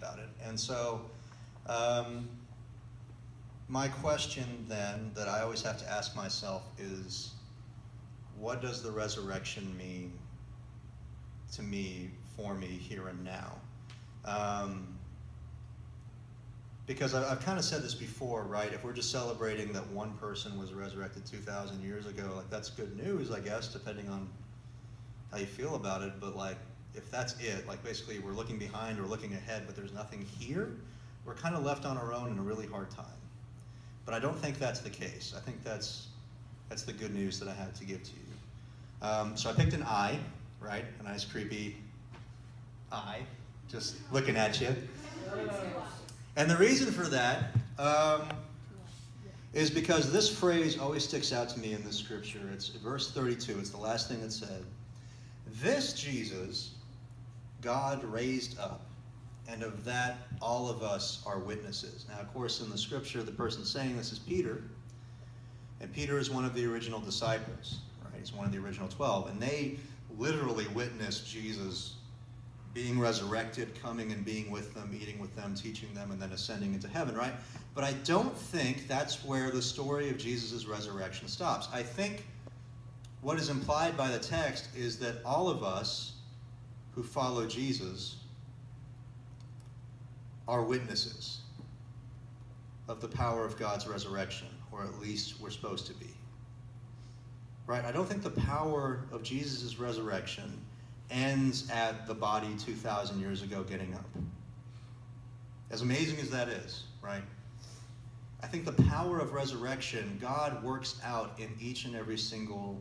about it. And so my question then that I always have to ask myself is, what does the resurrection mean to me, for me, here and now? Because I've kind of said this before, right? If we're just celebrating that one person was resurrected 2,000 years ago, like that's good news, I guess, depending on how you feel about it. But like, if that's it, like basically we're looking behind or looking ahead, but there's nothing here, we're kind of left on our own in a really hard time. But I don't think that's the case. I think that's the good news that I had to give to you. So I picked an eye, right? A nice creepy eye, just looking at you. And the reason for that is because this phrase always sticks out to me in the scripture. It's verse 32. It's the last thing it said. This Jesus God raised up, and of that all of us are witnesses. Now, of course, in the scripture, the person saying this is Peter. And Peter is one of the original disciples, right? He's one of the original 12. And they literally witnessed Jesus being resurrected, coming and being with them, eating with them, teaching them, and then ascending into heaven, right? But I don't think that's where the story of Jesus' resurrection stops. I think what is implied by the text is that all of us who follow Jesus are witnesses of the power of God's resurrection, or at least we're supposed to be. Right? I don't think the power of Jesus' resurrection ends at the body 2,000 years ago getting up. As amazing as that is, right? I think the power of resurrection, God works out in each and every single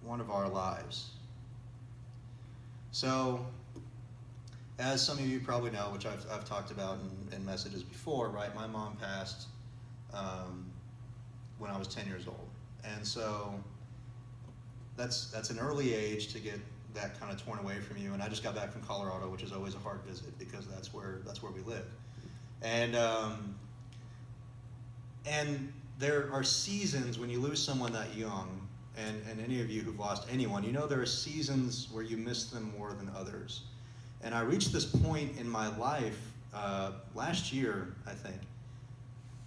one of our lives. So, as some of you probably know, which I've talked about in messages before, right? My mom passed when I was 10 years old. And so that's an early age to get that kind of torn away from you. And I just got back from Colorado, which is always a hard visit because that's where we live. And there are seasons when you lose someone that young, and any of you who've lost anyone, you know there are seasons where you miss them more than others. And I reached this point in my life last year, I think,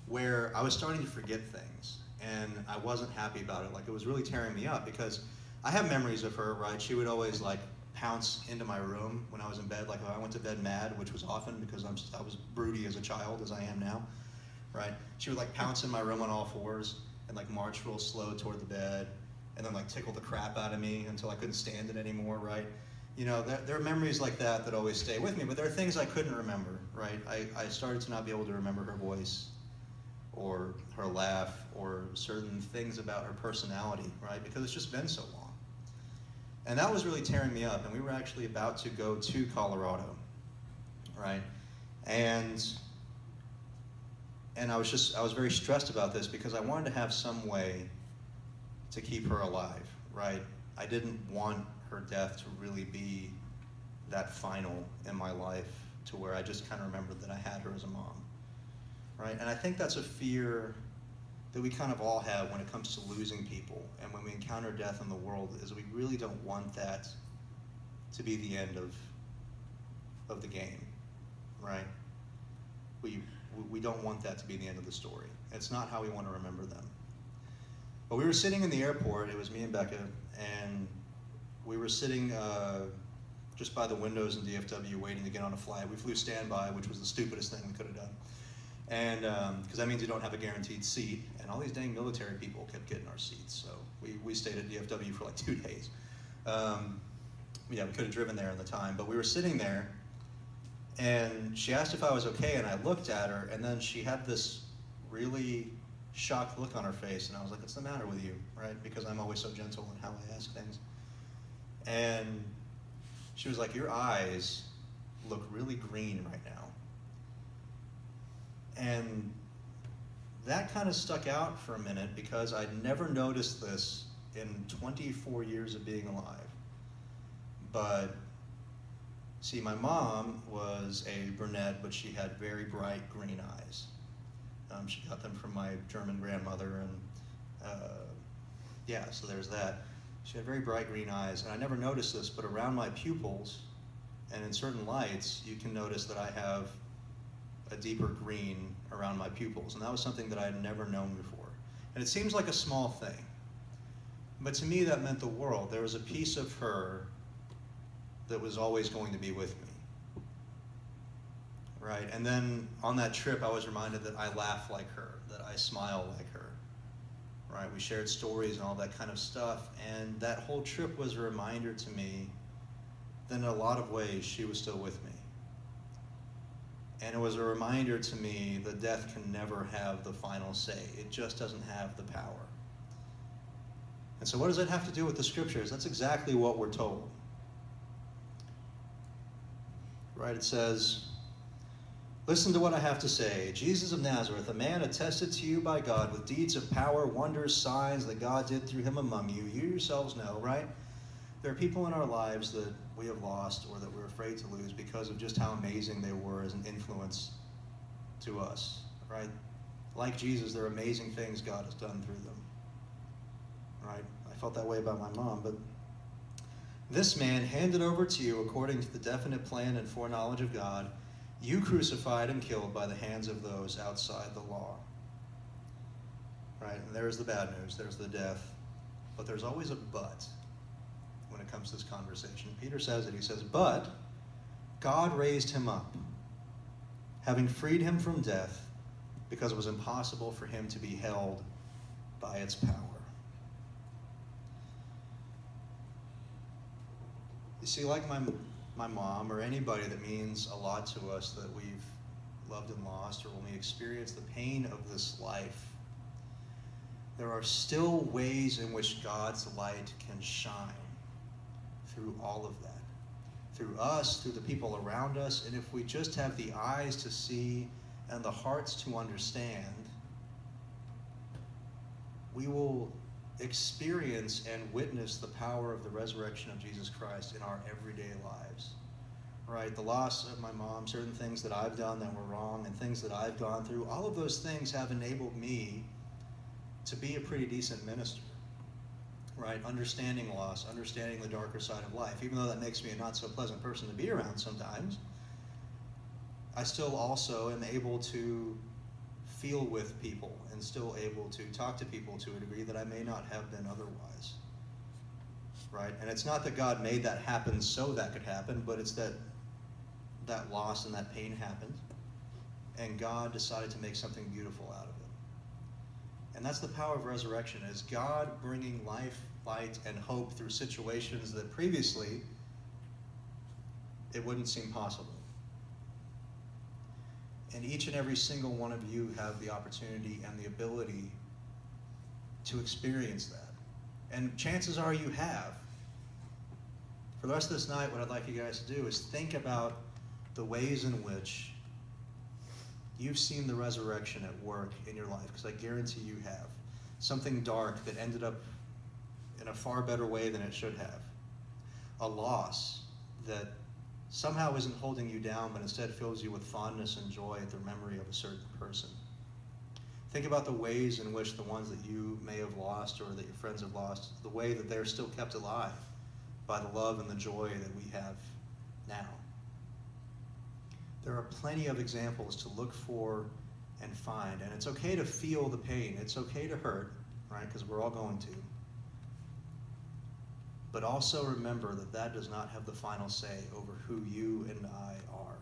where I was starting to forget things, and I wasn't happy about it. Like, it was really tearing me up because I have memories of her, right? She would always like pounce into my room when I was in bed. Like, if I went to bed mad, which was often because I was broody as a child, as I am now, right? She would like pounce in my room on all fours and like march real slow toward the bed, and then like tickle the crap out of me until I couldn't stand it anymore, right? You know, there are memories like that always stay with me, but there are things I couldn't remember, right? I started to not be able to remember her voice or her laugh or certain things about her personality, right? Because it's just been so long. And that was really tearing me up, and we were actually about to go to Colorado, right? And I was very stressed about this because I wanted to have some way to keep her alive, right? I didn't want her death to really be that final in my life to where I just kind of remembered that I had her as a mom, right? And I think that's a fear that we kind of all have when it comes to losing people and when we encounter death in the world, is we really don't want that to be the end of the game, right? We don't want that to be the end of the story. It's not how we want to remember them. But we were sitting in the airport, it was me and Becca, and we were sitting just by the windows in DFW waiting to get on a flight. We flew standby, which was the stupidest thing we could have done. And because that means you don't have a guaranteed seat, and all these dang military people kept getting our seats, so we stayed at DFW for like 2 days. Yeah, we could have driven there in the time, but we were sitting there, and she asked if I was okay, and I looked at her, and then she had this really shocked look on her face, and I was like, what's the matter with you, right? Because I'm always so gentle in how I ask things. And she was like, your eyes look really green right now. And that kind of stuck out for a minute because I'd never noticed this in 24 years of being alive. But see, my mom was a brunette, but she had very bright green eyes. She got them from my German grandmother, and so there's that. She had very bright green eyes, and I never noticed this, but around my pupils, And in certain lights, you can notice that I have a deeper green around my pupils. And that was something that I had never known before. And it seems like a small thing, but to me that meant the world. There was a piece of her that was always going to be with me. Right? And then on that trip, I was reminded that I laugh like her, that I smile like her. Right? We shared stories and all that kind of stuff. And that whole trip was a reminder to me that in a lot of ways, she was still with me. And it was a reminder to me that death can never have the final say. It just doesn't have the power. And so what does that have to do with the scriptures? That's exactly what we're told. Right? It says, listen to what I have to say. Jesus of Nazareth, a man attested to you by God with deeds of power, wonders, signs that God did through him among you. You yourselves know, right? There are people in our lives that we have lost or that we're afraid to lose because of just how amazing they were as an influence to us, right? Like Jesus, there are amazing things God has done through them, right? I felt that way about my mom, but this man handed over to you according to the definite plan and foreknowledge of God, you crucified and killed by the hands of those outside the law, right? And there's the bad news, there's the death, but there's always a but when it comes to this conversation. Peter says it, he says, but God raised him up, having freed him from death, because it was impossible for him to be held by its power. You see, like my mom or anybody that means a lot to us that we've loved and lost, or when we experience the pain of this life, there are still ways in which God's light can shine through all of that. Through us, through the people around us, and if we just have the eyes to see and the hearts to understand, we will experience and witness the power of the resurrection of Jesus Christ in our everyday lives. Right? The loss of my mom, certain things that I've done that were wrong, and things that I've gone through, all of those things have enabled me to be a pretty decent minister. Right? Understanding loss, understanding the darker side of life. Even though that makes me a not so pleasant person to be around sometimes, I still also am able to feel with people and still able to talk to people to a degree that I may not have been otherwise. Right? And it's not that God made that happen so that could happen, but it's that loss and that pain happened, and God decided to make something beautiful out of it. And that's the power of resurrection, is God bringing life, light, and hope through situations that previously it wouldn't seem possible. And each and every single one of you have the opportunity and the ability to experience that. And chances are you have. For the rest of this night, what I'd like you guys to do is think about the ways in which you've seen the resurrection at work in your life, because I guarantee you have. Something dark that ended up in a far better way than it should have. A loss that somehow isn't holding you down, but instead fills you with fondness and joy at the memory of a certain person. Think about the ways in which the ones that you may have lost or that your friends have lost, the way that they're still kept alive by the love and the joy that we have now. There are plenty of examples to look for and find, and it's okay to feel the pain. It's okay to hurt, right? Because we're all going to. But also remember that that does not have the final say over who you and I are.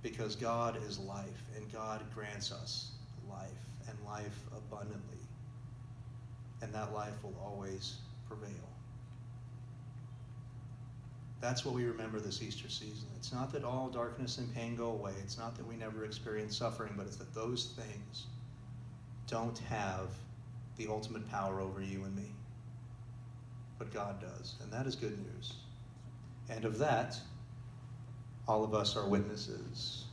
Because God is life, and God grants us life, and life abundantly. And that life will always prevail. That's what we remember this Easter season. It's not that all darkness and pain go away. It's not that we never experience suffering, but it's that those things don't have the ultimate power over you and me. But God does, and that is good news. And of that, all of us are witnesses.